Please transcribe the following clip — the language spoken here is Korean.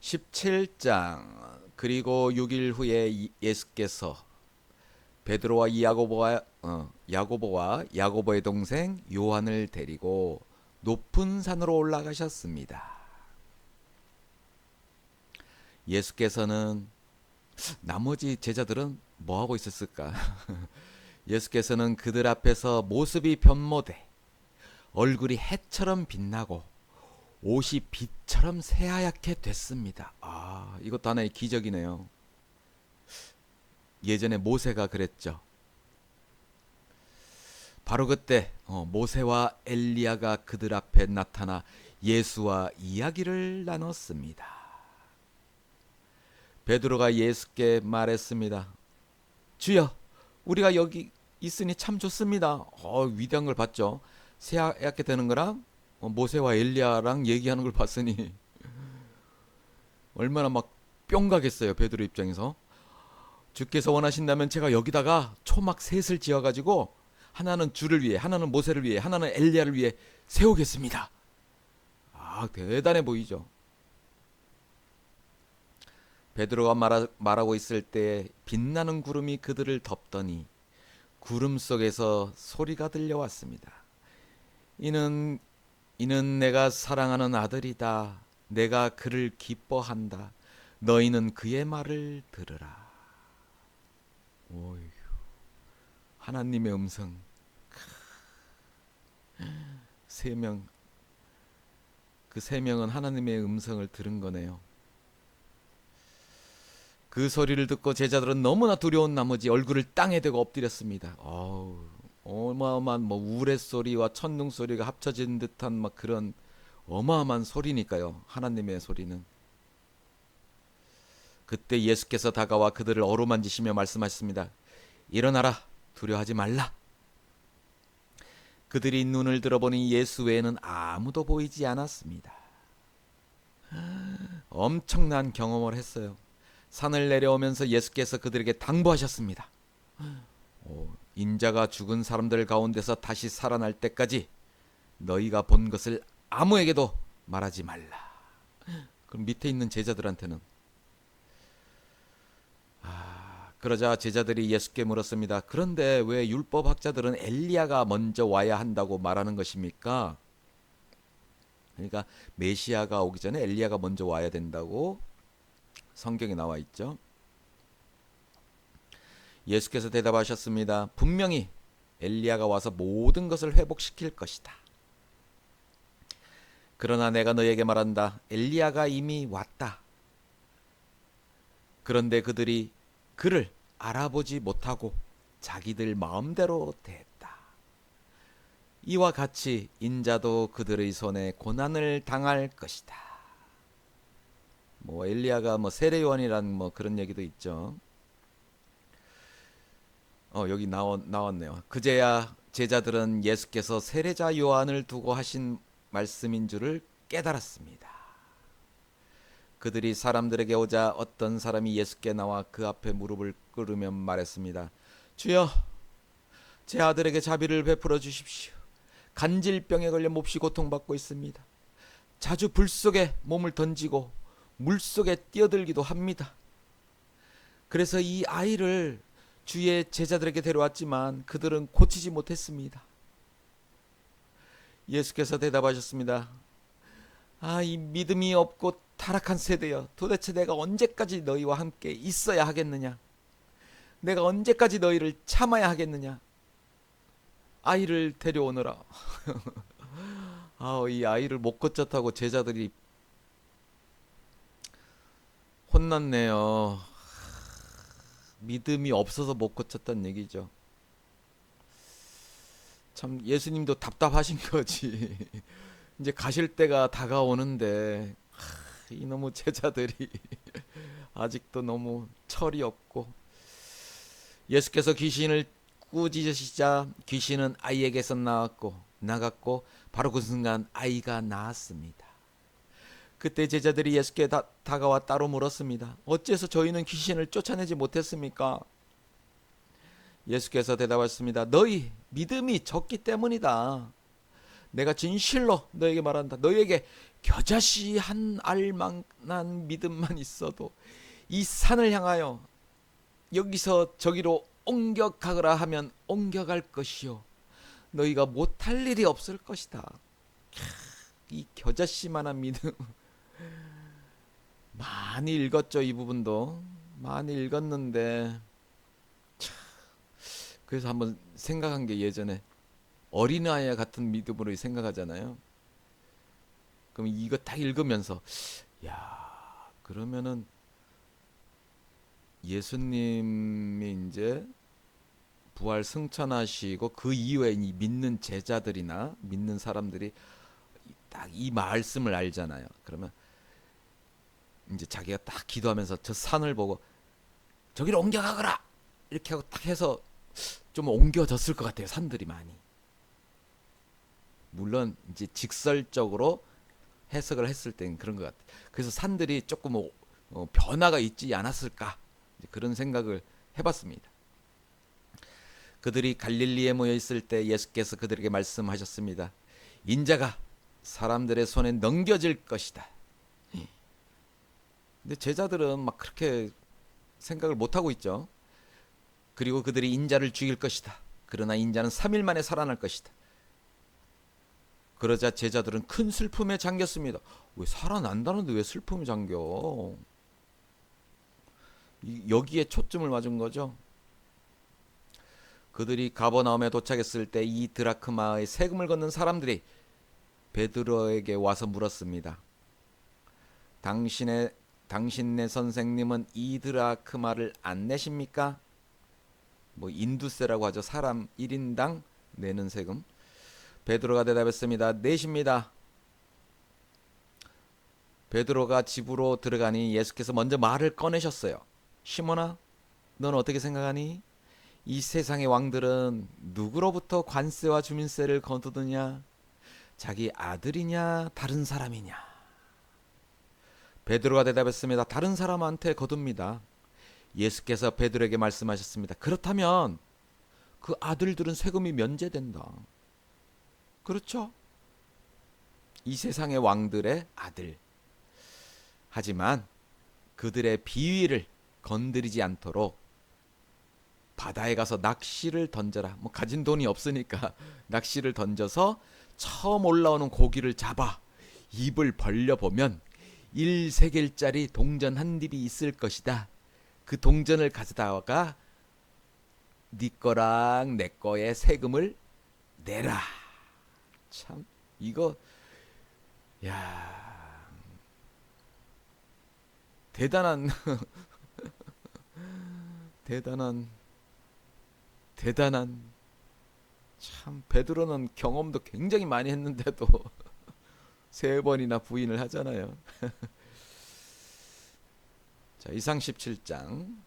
17장. 그리고 6일 후에 예수께서 베드로와 야고보의 동생 요한을 데리고 높은 산으로 올라가셨습니다. 예수께서는 나머지 제자들은 뭐 하고 있었을까? 예수께서는 그들 앞에서 모습이 변모돼 얼굴이 해처럼 빛나고 옷이 빛처럼 새하얗게 됐습니다. 이것도 하나의 기적이네요. 예전에 모세가 그랬죠. 바로 그때 모세와 엘리야가 그들 앞에 나타나 예수와 이야기를 나눴습니다. 베드로가 예수께 말했습니다. 주여, 우리가 여기 있으니 참 좋습니다. 위대한 걸 봤죠. 새하얗게 되는 거랑 모세와 엘리야랑 얘기하는 걸 봤으니 얼마나 막 뿅 가겠어요. 베드로 입장에서. 주께서 원하신다면 제가 여기다가 초막 셋을 지어가지고 하나는 주를 위해, 하나는 모세를 위해, 하나는 엘리야를 위해 세우겠습니다. 대단해 보이죠. 베드로가 말하고 있을 때 빛나는 구름이 그들을 덮더니 구름 속에서 소리가 들려왔습니다. 이는 내가 사랑하는 아들이다. 내가 그를 기뻐한다. 너희는 그의 말을 들으라. 오휴, 하나님의 음성. 세 명, 그 세 명은 하나님의 음성을 들은 거네요. 그 소리를 듣고 제자들은 너무나 두려운 나머지 얼굴을 땅에 대고 엎드렸습니다. 어마어마한 우레소리와 천둥소리가 합쳐진 듯한 그런 어마어마한 소리니까요. 하나님의 소리는. 그때 예수께서 다가와 그들을 어루만지시며 말씀하셨습니다. 일어나라, 두려워하지 말라. 그들이 눈을 들어보니 예수 외에는 아무도 보이지 않았습니다. 엄청난 경험을 했어요. 산을 내려오면서 예수께서 그들에게 당부하셨습니다. 인자가 죽은 사람들 가운데서 다시 살아날 때까지 너희가 본 것을 아무에게도 말하지 말라. 그럼 밑에 있는 제자들한테는 그러자 제자들이 예수께 물었습니다. 그런데 왜 율법학자들은 엘리야가 먼저 와야 한다고 말하는 것입니까? 그러니까 메시아가 오기 전에 엘리야가 먼저 와야 된다고 성경에 나와 있죠. 예수께서 대답하셨습니다. 분명히 엘리야가 와서 모든 것을 회복시킬 것이다. 그러나 내가 너에게 말한다. 엘리야가 이미 왔다. 그런데 그들이 그를 알아보지 못하고 자기들 마음대로 대했다. 이와 같이 인자도 그들의 손에 고난을 당할 것이다. 엘리야가 세례요한이란 그런 얘기도 있죠. 여기 나왔네요. 그제야 제자들은 예수께서 세례자 요한을 두고 하신 말씀인 줄을 깨달았습니다. 그들이 사람들에게 오자 어떤 사람이 예수께 나와 그 앞에 무릎을 꿇으며 말했습니다. 주여, 제 아들에게 자비를 베풀어 주십시오. 간질병에 걸려 몹시 고통받고 있습니다. 자주 불 속에 몸을 던지고 물 속에 뛰어들기도 합니다. 그래서 이 아이를 주의 제자들에게 데려왔지만 그들은 고치지 못했습니다. 예수께서 대답하셨습니다. 이 믿음이 없고 타락한 세대여, 도대체 내가 언제까지 너희와 함께 있어야 하겠느냐? 내가 언제까지 너희를 참아야 하겠느냐? 아이를 데려오너라. 이 아이를 못 고쳤다고 제자들이 혼났네요. 믿음이 없어서 못 고쳤다는 얘기죠. 참 예수님도 답답하신 거지. 이제 가실 때가 다가오는데 이놈의 제자들이 아직도 너무 철이 없고, 예수께서 귀신을 꾸짖으시자 귀신은 아이에게서 나갔고 바로 그 순간 아이가 나았습니다. 그때 제자들이 예수께 다가와 따로 물었습니다. 어째서 저희는 귀신을 쫓아내지 못했습니까? 예수께서 대답하셨습니다. 너희 믿음이 적기 때문이다. 내가 진실로 너에게 말한다. 너에게 겨자씨 한 알만한 믿음만 있어도 이 산을 향하여 여기서 저기로 옮겨가거라 하면 옮겨갈 것이요 너희가 못할 일이 없을 것이다. 이 겨자씨만한 믿음. 많이 읽었죠. 이 부분도 많이 읽었는데 그래서 한번 생각한 게 예전에 어린아이 같은 믿음으로 생각하잖아요. 그럼 이거 딱 읽으면서 야 그러면은 예수님이 이제 부활 승천하시고 그 이후에 이 믿는 제자들이나 믿는 사람들이 딱 이 말씀을 알잖아요. 그러면 이제 자기가 딱 기도하면서 저 산을 보고 저기로 옮겨가거라 이렇게 하고 딱 해서 좀 옮겨졌을 것 같아요. 산들이 많이. 물론 이제 직설적으로 해석을 했을 땐 그런 것 같아요. 그래서 산들이 조금 변화가 있지 않았을까 그런 생각을 해봤습니다. 그들이 갈릴리에 모여 있을 때 예수께서 그들에게 말씀하셨습니다. 인자가 사람들의 손에 넘겨질 것이다. 근데 제자들은 막 그렇게 생각을 못하고 있죠. 그리고 그들이 인자를 죽일 것이다. 그러나 인자는 3일 만에 살아날 것이다. 그러자 제자들은 큰 슬픔에 잠겼습니다. 왜 살아난다는데 왜 슬픔에 잠겨? 여기에 초점을 맞은 거죠. 그들이 가버나움에 도착했을 때 이 드라크마의 세금을 걷는 사람들이 베드로에게 와서 물었습니다. 당신네 선생님은 이 드라크마를 안 내십니까? 뭐 인두세라고 하죠. 사람 1인당 내는 세금. 베드로가 대답했습니다. 내십니다. 베드로가 집으로 들어가니 예수께서 먼저 말을 꺼내셨어요. 시몬아, 넌 어떻게 생각하니? 이 세상의 왕들은 누구로부터 관세와 주민세를 거두느냐? 자기 아들이냐 다른 사람이냐? 베드로가 대답했습니다. 다른 사람한테 거둡니다. 예수께서 베드로에게 말씀하셨습니다. 그렇다면 그 아들들은 세금이 면제된다. 그렇죠? 이 세상의 왕들의 아들. 하지만 그들의 비위를 건드리지 않도록 바다에 가서 낚시를 던져라. 뭐 가진 돈이 없으니까 낚시를 던져서 처음 올라오는 고기를 잡아 입을 벌려보면 1세겔짜리 동전 한 딥이 있을 것이다. 그 동전을 가져다가 네 거랑 내 거의 세금을 내라. 참 이거 야 대단한 대단한 참 베드로는 경험도 굉장히 많이 했는데도 3번이나 부인을 하잖아요. 자, 이상 17장